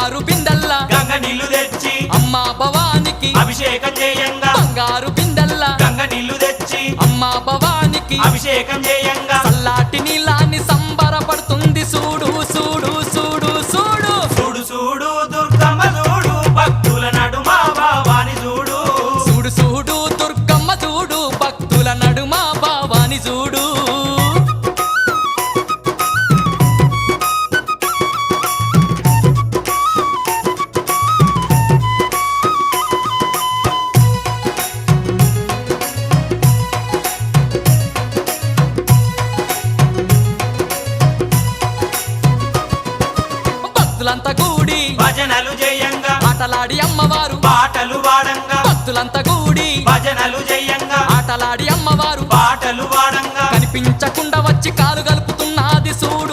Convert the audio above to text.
బంగారు బిందెల్లా గంగ నీళ్లు తెచ్చి అమ్మా భవానికి అభిషేకం చేయంగా బంగారు బిందెల్లా గంగ నీళ్లు తెచ్చి అమ్మా భవానికి అభిషేకం చేయంగా చల్లాటి నీళ్ళని సంబరపడుతుంది చూడు చూడు చూడు చూడు చూడు చూడు దుర్గమ్మ చూడు భక్తుల నడుమ భావాని చూడు చూడు చూడు దుర్గమ్మ చూడు భక్తుల నడుమ భావాని చూడు భక్తులంతా కూడి భజనలు చేయంగా ఆటలాడి అమ్మవారు పాటలు వాడంగా భక్తులంతా కూడి భజనలు చేయంగా ఆటలాడి అమ్మవారు పాటలు వాడంగా కనిపించకుండా వచ్చి కాలు గలుపుతున్నది చూడు